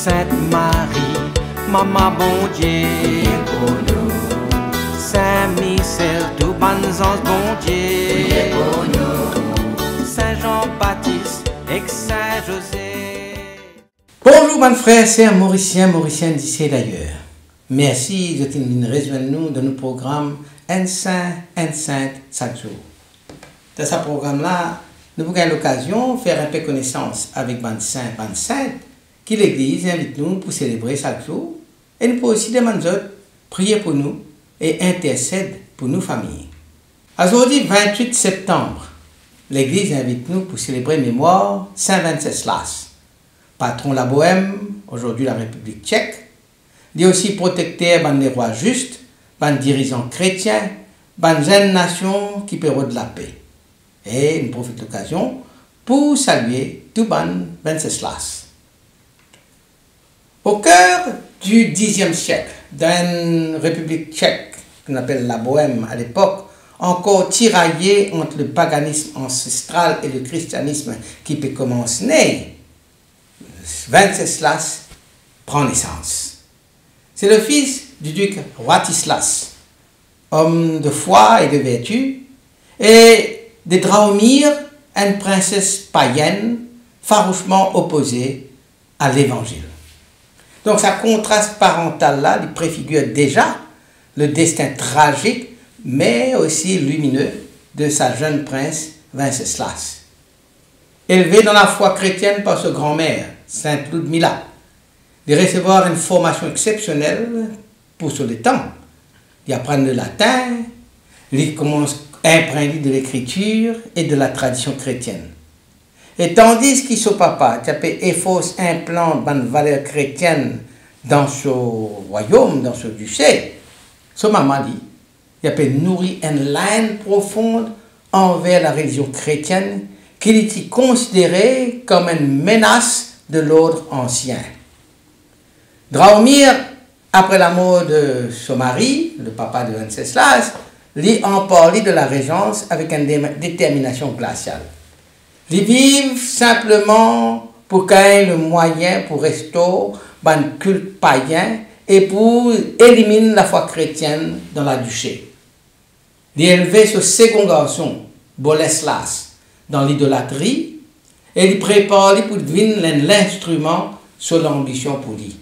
Sainte Marie, Maman bon Dieu, pour nous. Saint Michel, tout bon ange bon Dieu, pour nous. Saint Jean-Baptiste et Saint José. Bonjour, mes frères, sœurs, Mauriciens d'ici et d'ailleurs. Merci de venir rejoindre nous dans nos programmes Un Saint, Un Sainte chaque jour. Dans ce programme-là, nous avons l'occasion de faire un peu connaissance avec les saints, les saintes, qui l'Église invite nous pour célébrer chaque jour. Et nous pouvons aussi demander prier pour nous et intercéder pour nos familles. Aujourd'hui, 28 septembre, l'Église invite nous pour célébrer mémoire Saint Wenceslas, patron de la Bohème, aujourd'hui la République tchèque. Il est aussi protecteur des rois justes, des dirigeants chrétiens, des jeunes nations qui perdent de la paix. Et nous profitons de l'occasion pour saluer tout ban Wenceslas. Au cœur du Xe siècle, dans une République tchèque qu'on appelle la Bohème à l'époque, encore tiraillée entre le paganisme ancestral et le christianisme qui peut commencer, Wenceslas prend naissance. C'est le fils du duc Radislas, homme de foi et de vertu, et de Draumir, une princesse païenne farouchement opposée à l'évangile. Donc, sa contraste parental-là lui préfigure déjà le destin tragique, mais aussi lumineux de sa jeune prince Wenceslas. Élevé dans la foi chrétienne par sa grand-mère, Sainte Ludmilla, de recevoir une formation exceptionnelle pour ce temps. Il apprend le latin, il commence à imprégner de l'écriture et de la tradition chrétienne. Et tandis que son papa efforce un plan de valeur chrétienne dans ce royaume, dans ce duché, son maman dit, il a nourri une haine profonde envers la religion chrétienne qu'il était considérée comme une menace de l'ordre ancien. Draumir, après la mort de son mari, le papa de Wenceslas, lui en parlait de la régence avec une détermination glaciale. Ils vivent simplement pour qu'il y ait le moyen pour restaurer un culte païen et pour éliminer la foi chrétienne dans la duché. Ils élevaient ce second garçon, Boleslas, dans l'idolâtrie et ils préparent pour devenir l'instrument sur l'ambition pour lui.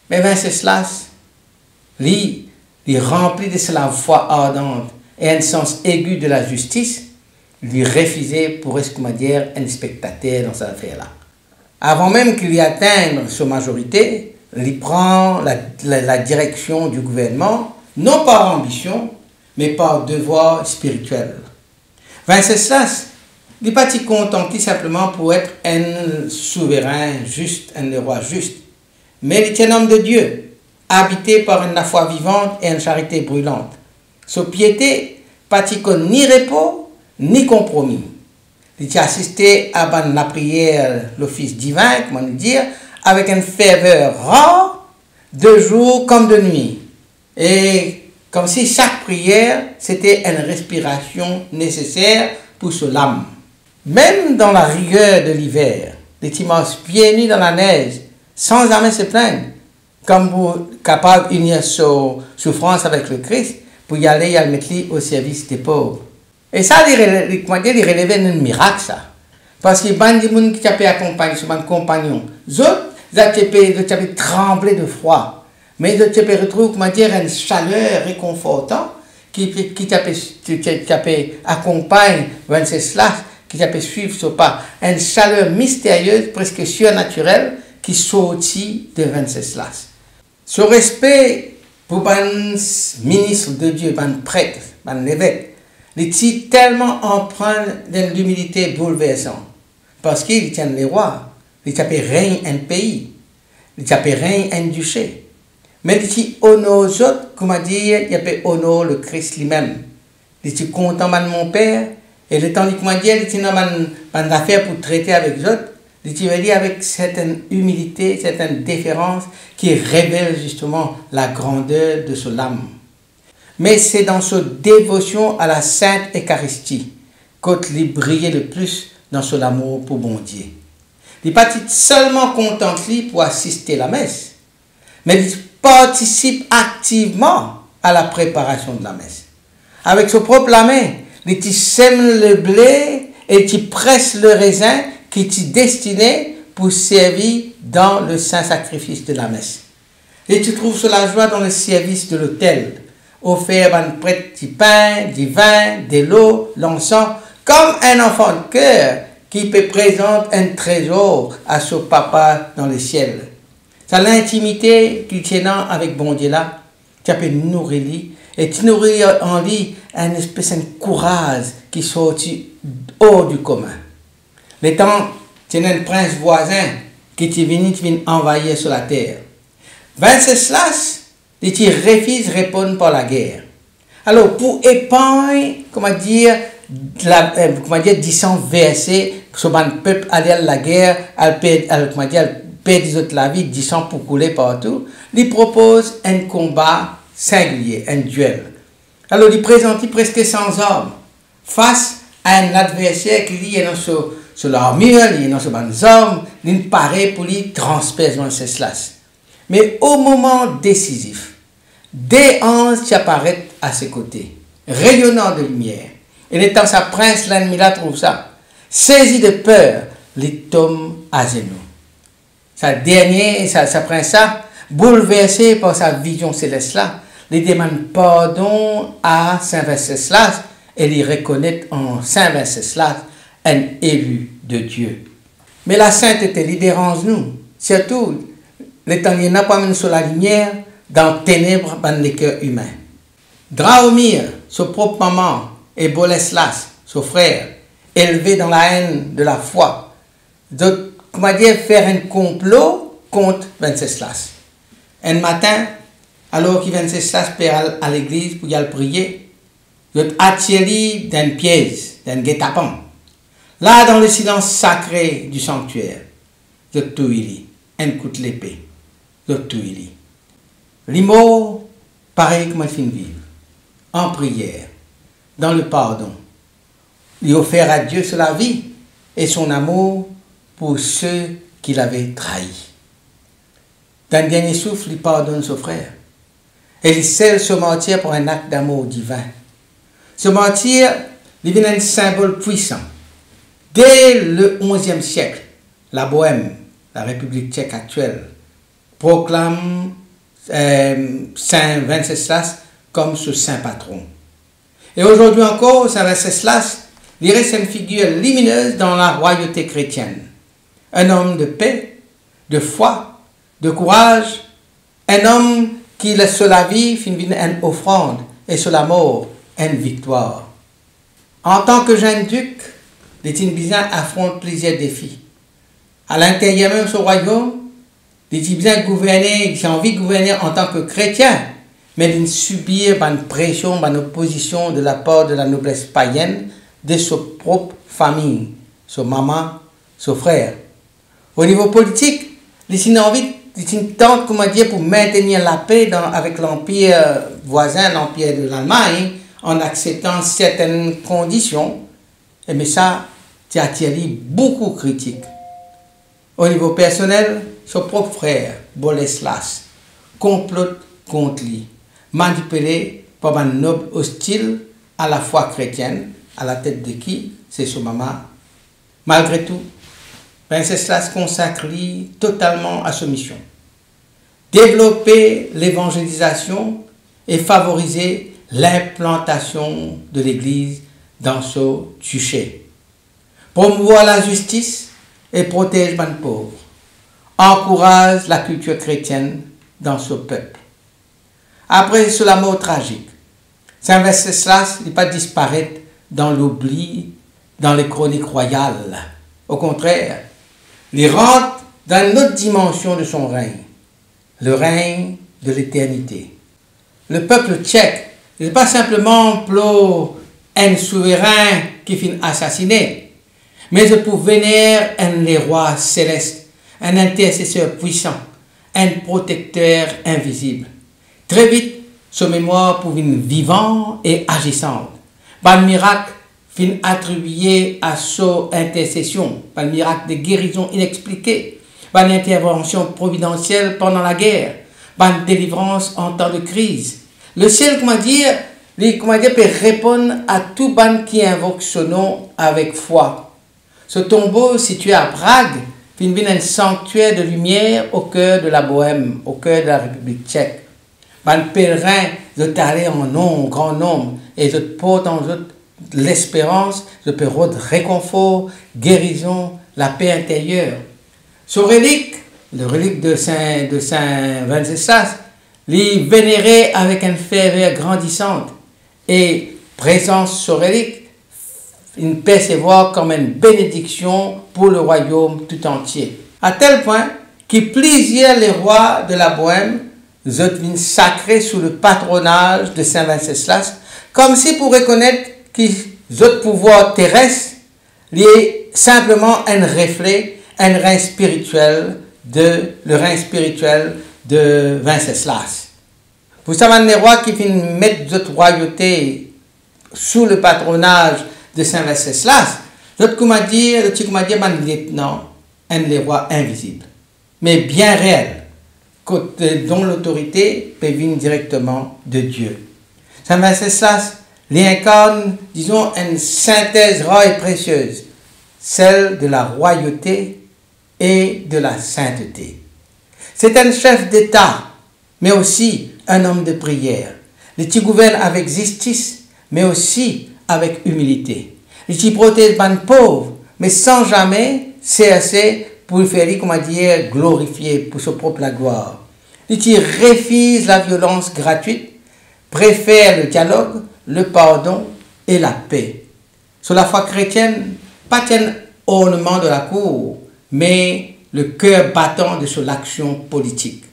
Mais Wenceslas, lui rempli de sa foi ardente et un sens aigu de la justice, lui refusait pour être, un spectateur dans cette affaire-là. Avant même qu'il y atteigne sa majorité, il prend la direction du gouvernement, non par ambition, mais par devoir spirituel. Wenceslas n'est pas content simplement pour être un souverain juste, un roi juste, mais il est un homme de Dieu, habité par une foi vivante et une charité brûlante. Sa piété pas ni repos, ni compromis. Il a assisté à la prière, l'office divin, comment dire, avec une ferveur rare, de jour comme de nuit. Et comme si chaque prière, c'était une respiration nécessaire pour son âme. Même dans la rigueur de l'hiver, les timos pieds nus dans la neige, sans jamais se plaindre, comme pour capable d'unir sa souffrance avec le Christ, pour y aller et le mettre au service des pauvres. Et ça, il relevait un miracle, ça. Parce que les gens qui ont accompagné, ce compagnon, les autres, ils ont tremblé de froid. Mais ils ont retrouvé, une chaleur réconfortante qui accompagne Wenceslas, qui suivre ce pas. Une chaleur mystérieuse, presque surnaturelle, qui sortit de Wenceslas. Ce respect pour les ministres de Dieu, les prêtres, les évêques, il est tellement empreint d'une humilité bouleversante. Parce qu'il tient les rois, il règne un pays, il règne un duché. Mais il honore les autres, comme dire, il honore le Christ lui-même. Il est content de mon Père, et le temps qu'il dit, il a une affaire pour traiter avec les autres. Il dit avec certaine humilité, certaine déférence qui révèle justement la grandeur de son âme. Mais c'est dans sa dévotion à la Sainte Eucharistie qu'il brillait le plus dans son amour pour bon Dieu. Il n'est pas seulement content pour assister à la messe, mais il participe activement à la préparation de la messe. Avec son propre la main, il sème le blé et il presse le raisin qui est destiné pour servir dans le saint sacrifice de la messe. Et tu trouves la joie dans le service de l'autel, offert par un prêtre du pain, du vin, de l'eau, l'encens, comme un enfant de cœur qui peut présenter un trésor à son papa dans le ciel. C'est l'intimité qu'il tient avec bon Dieu là, qui peut nourrir lui, et tu nourris en lui un espèce de courage qui sortit hors du commun. Le temps, c'est un prince voisin qui est venu envahir sur la terre. Venceslas, il refuse de répondre par la guerre. Alors, pour épargner, disons verser, sur le peuple aller à la guerre, perdre la vie, disons pour couler partout, il propose un combat singulier, un duel. Alors, il présente presque 100 hommes face à un adversaire qui est sur l'armure, il est dans ce banc hommes, il paraît pour lui transpercer Venceslas. Mais au moment décisif, des anges qui apparaissent à ses côtés, rayonnant de lumière. Et étant sa prince, l'ennemi là trouve ça. Saisi de peur, il tombe à genoux. Sa prince là, bouleversé par sa vision céleste là, il demande pardon à Saint Venceslas et il reconnaît en Saint Venceslas un élu de Dieu. Mais la sainteté, il dérange nous. Surtout, le temps il n'a pas mis sur la lumière dans les ténèbres dans les cœurs humains. Drahomir, son propre maman, et Boleslas, son frère, élevés dans la haine de la foi, faire un complot contre Venceslas. Un matin, alors que Venceslas perd à l'église pour y aller prier, ils ont attiré d'un piège, d'un guet-apens. Là, dans le silence sacré du sanctuaire, ils ont tué un coup de l'épée. Ils ont tué. Les mots, pareil comme ils finissent vivre, en prière, dans le pardon. Il offert à Dieu la vie et son amour pour ceux qui l'avaient trahi. Dans le dernier souffle, il pardonne son frère. Et il scelle ce martyr pour un acte d'amour divin. Ce martyr devient un symbole puissant. Dès le XIe siècle, la Bohème, la République tchèque actuelle, proclame Saint Venceslas comme ce saint patron. Et aujourd'hui encore, Saint Venceslas il reste une figure lumineuse dans la royauté chrétienne. Un homme de paix, de foi, de courage, un homme qui laisse sur la vie une offrande et sur la mort une victoire. En tant que jeune duc, les Tinbizans affrontent plusieurs défis. À l'intérieur même de ce royaume, les Tinbizans gouvernaient, ils ont envie de gouverner en tant que chrétiens, mais ils subirent une pression, une opposition de la part de la noblesse païenne, de sa propre famille, sa maman, son frère. Au niveau politique, ils ont envie, ils tentent, pour maintenir la paix avec l'empire voisin, l'empire de l'Allemagne, en acceptant certaines conditions. Mais ça, ça a attiré beaucoup de critiques. Au niveau personnel, son propre frère, Boleslas, complote contre lui, manipulé par un noble hostile à la foi chrétienne, à la tête de qui c'est son maman. Malgré tout, Venceslas consacre lui totalement à sa mission. Développer l'évangélisation et favoriser l'implantation de l'Église dans ce duché. Promouvoir la justice et protéger les pauvres. Encourage la culture chrétienne dans ce peuple. Après la mort tragique, Saint Venceslas n'est pas disparaître dans l'oubli, dans les chroniques royales. Au contraire, il rentre dans une autre dimension de son règne, le règne de l'éternité. Le peuple tchèque n'est pas simplement un souverain qui finit assassiné, mais pour vénérer un roi céleste, un intercesseur puissant, un protecteur invisible. Très vite, son mémoire pour une vivante et agissante. Par miracle, fin attribué à son intercession, par le miracle de guérison inexpliquée, par l'intervention providentielle pendant la guerre, par une délivrance en temps de crise. Le ciel, peut répondre à tout ban qui invoque ce nom avec foi. Ce tombeau situé à Prague finit un sanctuaire de lumière au cœur de la Bohème, au cœur de la République tchèque. Les pèlerins de t'aller en nombre, grand nombre, et de portent en eux l'espérance, de période réconfort, guérison, la paix intérieure. Ce relique, le relique de Saint Venceslas, les vénérait avec une ferveur grandissante et présence ce relique, une percevoir comme une bénédiction pour le royaume tout entier. À tel point que plusieurs les rois de la Bohème sont sacrés sous le patronage de Saint Venceslas, comme si pour reconnaître que les pouvoirs terrestres est simplement un reflet, un rein spirituel le rein spirituel de Venceslas. Vous savez, les rois qui viennent mettre notre royauté sous le patronage de Saint Venceslas, l'autre comment dire, un lieutenant, un des rois invisibles, mais bien réel, dont l'autorité peut venir directement de Dieu. Saint Venceslas l'incarne, disons, une synthèse rare et précieuse, celle de la royauté et de la sainteté. C'est un chef d'État, mais aussi un homme de prière. Il gouverne avec justice, mais aussi avec humilité. Il protège les pauvres, mais sans jamais cesser pour faire, glorifier pour sa propre gloire. Il refuse la violence gratuite, préfère le dialogue, le pardon et la paix. Sur la foi chrétienne, pas un ornement de la cour, mais le cœur battant de son action politique.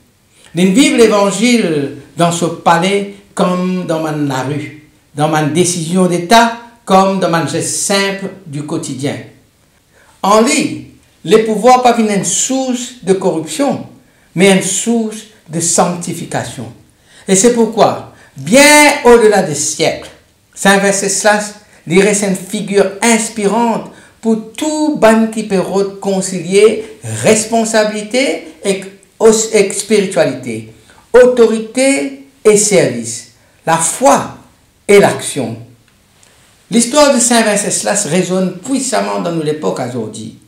Ils vivent l'évangile dans ce palais comme dans la rue, dans ma décision d'État comme dans ma geste simple du quotidien. En lui, les pouvoirs pas une source de corruption, mais une source de sanctification. Et c'est pourquoi, bien au-delà des siècles, Saint Venceslas reste une figure inspirante pour tout ban qui peut concilier responsabilité et spiritualité, autorité et service, la foi et l'action. L'histoire de Saint Venceslas résonne puissamment dans notre époque aujourd'hui.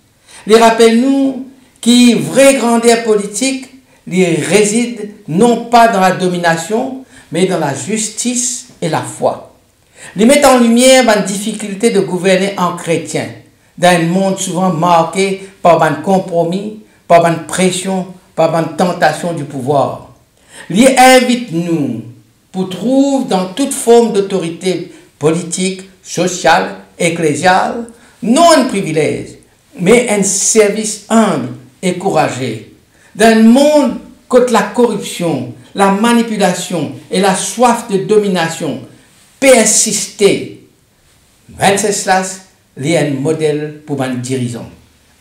Il rappelle-nous que vraie grandeur politique réside non pas dans la domination, mais dans la justice et la foi. Il met en lumière la difficulté de gouverner en chrétien, dans un monde souvent marqué par un compromis, par une pression, par une tentation du pouvoir. Il invite nous pour trouver dans toute forme d'autorité politique, sociale, ecclésiale, non un privilège, mais un service humble et courageux. Dans un monde contre la corruption, la manipulation et la soif de domination persister, Venceslas est un modèle pour un dirigeant.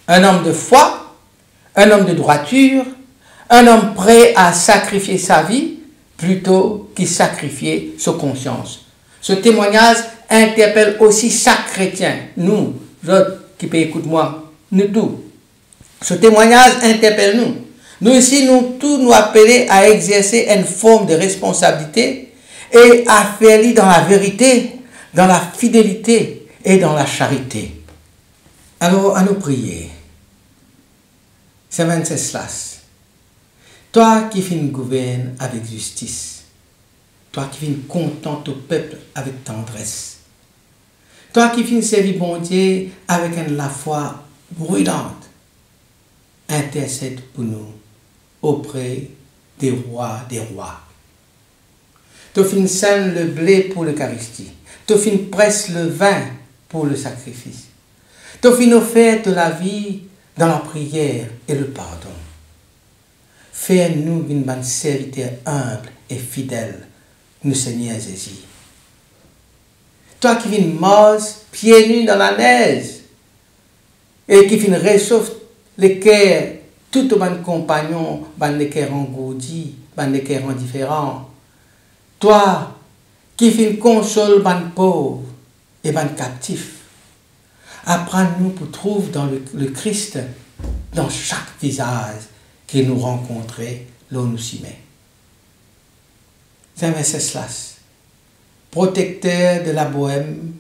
Un homme de foi, un homme de droiture, un homme prêt à sacrifier sa vie plutôt qu'à sacrifier sa conscience. Ce témoignage interpelle aussi chaque chrétien, nous, autres qui peut écouter moi, nous tous. Ce témoignage interpelle nous. Nous ici, nous tous nous appelons à exercer une forme de responsabilité et à faire dans la vérité, dans la fidélité et dans la charité. Alors, à nous prier. Saint Venceslas, toi qui gouvernes avec justice, toi qui contente au peuple avec tendresse, toi qui servir bon Dieu avec la foi brûlante, intercède pour nous auprès des rois des rois. Tu sèmes le blé pour l'Eucharistie, tu presse le vin pour le sacrifice, tu offert de la vie dans la prière et le pardon. Fais-nous une bonne serviteur humble et fidèle, nous Seigneur Jésus. Toi qui viens mort, pieds nus dans la neige, et qui viens réchauffer les cœurs, tout au bon compagnon, les cœurs engourdis, les cœurs indifférents. Toi qui viens consoler les pauvres et les captifs, Apprends-nous pour trouver dans le Christ, dans chaque visage qu'il nous rencontrait, l'on nous s'y met. Saint Venceslas, protecteur de la bohème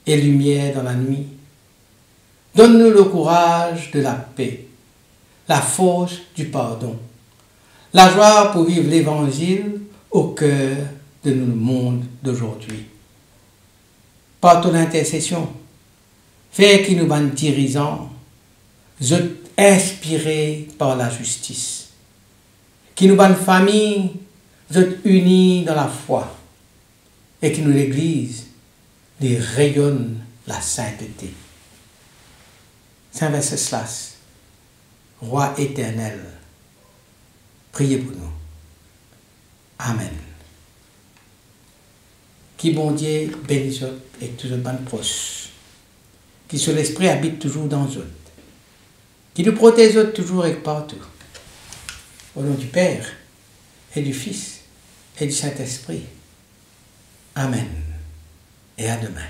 et lumière dans la nuit, donne-nous le courage de la paix, la force du pardon, la joie pour vivre l'Évangile au cœur de notre monde d'aujourd'hui. Par ton intercession, fais qui nous ban dirigeants, inspirés par la justice, qui nous ban famille, unis dans la foi, et qui nous l'Église, les rayonne la sainteté. Saint Venceslas, Roi éternel, priez pour nous. Amen. Qui bon Dieu bénisse et toujours bonne proche. Qui sur l'esprit habite toujours dans eux. Qui nous protège toujours et partout. Au nom du Père et du Fils et du Saint-Esprit. Amen. Et à demain.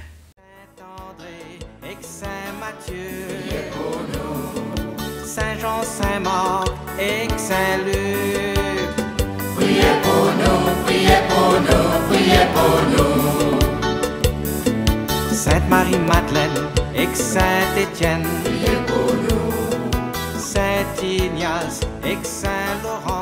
Saint-André et Saint Matthieu, priez pour nous. Saint Jean, Saint Marc et Saint Luc, priez pour nous, priez pour nous, priez pour nous. Sainte Marie-Madeleine et Saint Étienne, priez pour nous. Saint Ignace et Saint Laurent,